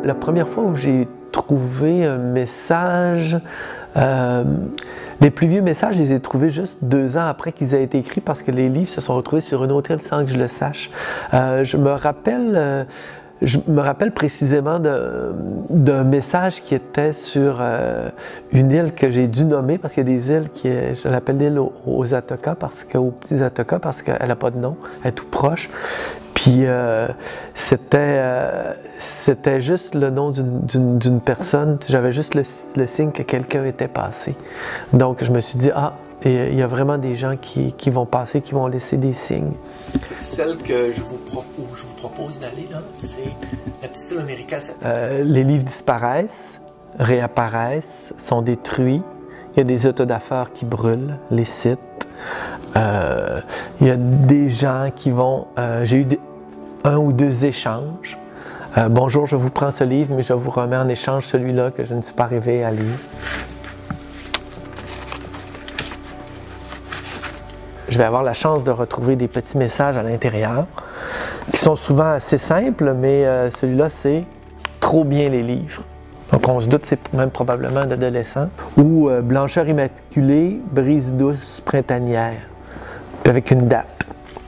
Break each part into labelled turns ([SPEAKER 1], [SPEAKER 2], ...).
[SPEAKER 1] la première fois où j'ai trouvé un message, les plus vieux messages, je les ai trouvés juste 2 ans après qu'ils aient été écrits parce que les livres se sont retrouvés sur une autre île sans que je le sache. Je me rappelle précisément d'un message qui était sur une île que j'ai dû nommer parce qu'il y a des îles je l'appelle l'île aux Atokas, aux petits Atokas, parce qu'elle n'a pas de nom, elle est tout proche. Puis c'était juste le nom d'une personne, j'avais juste le signe que quelqu'un était passé. Donc je me suis dit, ah, il y a vraiment des gens qui vont passer, qui vont laisser des signes.
[SPEAKER 2] Celle que je vous propose d'aller, là, c'est la petite île américaine.
[SPEAKER 1] Les livres disparaissent, réapparaissent, sont détruits. Il y a des autodafeurs qui brûlent les sites. Il y a des gens qui vont... j'ai eu 1 ou 2 échanges. Bonjour, je vous prends ce livre, mais je vous remets en échange celui-là que je ne suis pas arrivé à lire. Je vais avoir la chance de retrouver des petits messages à l'intérieur qui sont souvent assez simples, mais celui-là, c'est « Trop bien les livres ». Donc on se doute c'est même probablement d'adolescents. Ou Blancheur immaculée, brise douce printanière, puis avec une date.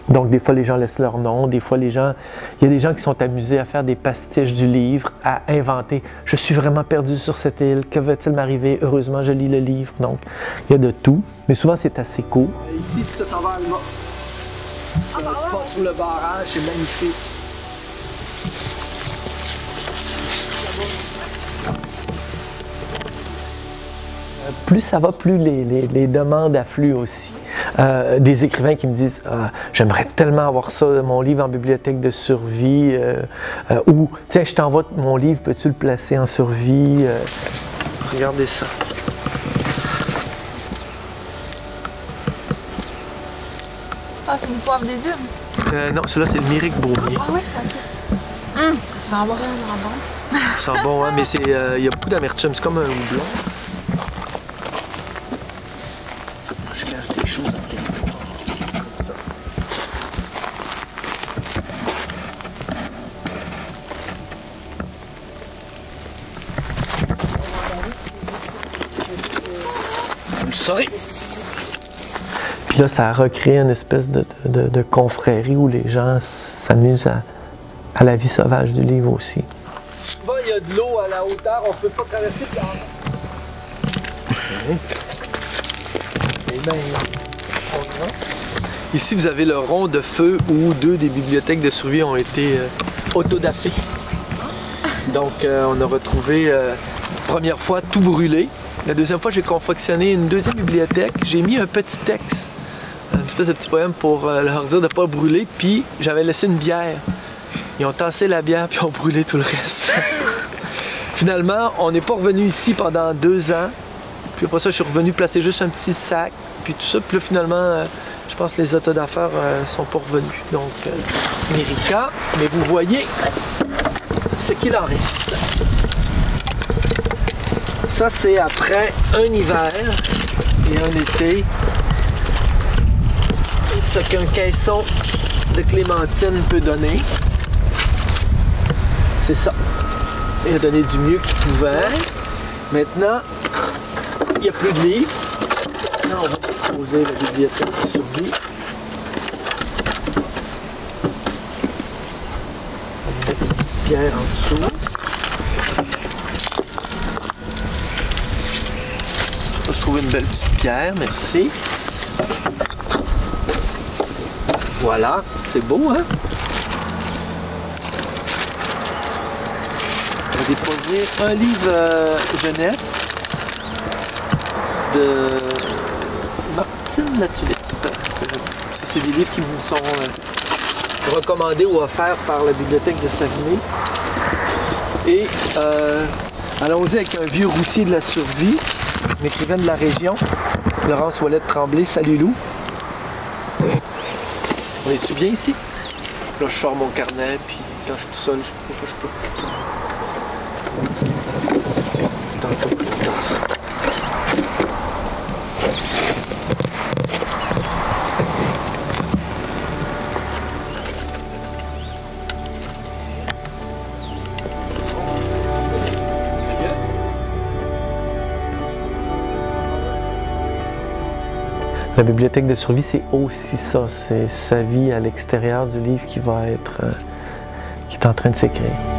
[SPEAKER 1] Donc des fois les gens laissent leur nom, des fois il y a des gens qui sont amusés à faire des pastiches du livre, à inventer « Je suis vraiment perdu sur cette île, que va-t-il m'arriver? Heureusement je lis le livre ». Donc il y a de tout, mais souvent c'est assez court.
[SPEAKER 2] Ici tu s'en vas à Alma. Tu passes sous le barrage, c'est magnifique.
[SPEAKER 1] Plus ça va, plus les demandes affluent aussi. Des écrivains qui me disent j'aimerais tellement avoir ça, mon livre en bibliothèque de survie, ou tiens, je t'envoie mon livre, peux-tu le placer en survie? Regardez ça.
[SPEAKER 3] Ah, c'est une poivre des dunes?
[SPEAKER 1] Non, celui-là, c'est le Myrique Beaumier.
[SPEAKER 3] Ah oui, ok. Ça sent bon,
[SPEAKER 1] Ça sent bon, hein, mais il y a beaucoup d'amertume, c'est comme un houblon. Je cache des choses en territoire, comme ça. Vous le saurez. Puis là, ça a recréé une espèce de confrérie où les gens s'amusent à la vie sauvage du livre aussi.
[SPEAKER 2] Souvent, il y a de l'eau à la hauteur, on ne peut pas traverser par là. Ici, vous avez le rond de feu où 2 des bibliothèques de survie ont été autodafées. Donc, on a retrouvé, première fois, tout brûlé. La deuxième fois, j'ai confectionné une 2e bibliothèque. J'ai mis un petit texte, une espèce de petit poème pour leur dire de ne pas brûler. Puis, j'avais laissé une bière. Ils ont tassé la bière puis ont brûlé tout le reste. Finalement, on n'est pas revenu ici pendant 2 ans. Puis après ça, je suis revenu placer juste un petit sac. Puis tout ça. Puis là, finalement, je pense que les autodafeurs sont pas revenus. Donc, Mérica. Mais vous voyez ce qu'il en reste. Ça, c'est après un hiver et un été. Ce qu'un caisson de clémentine peut donner. C'est ça. Il a donné du mieux qu'il pouvait. Maintenant, il n'y a plus de livres. Là, on va disposer la bibliothèque de survie. On va mettre une petite pierre en dessous. Je trouve une belle petite pierre, merci. Voilà, c'est beau, hein? On va déposer un livre jeunesse de Martine Latulippe. C'est des livres qui me sont recommandés ou offerts par la bibliothèque de Saguenay. Et allons-y avec un vieux routier de la survie, une écrivaine de la région, Laurence Ouellette-Tremblay. Salut Lou. On est-tu bien ici? Là, je sors mon carnet, puis quand je suis tout seul, je peux pas. Tantôt plus tard, ça.
[SPEAKER 1] La bibliothèque de survie, c'est aussi ça. C'est sa vie à l'extérieur du livre qui va être, qui est en train de s'écrire.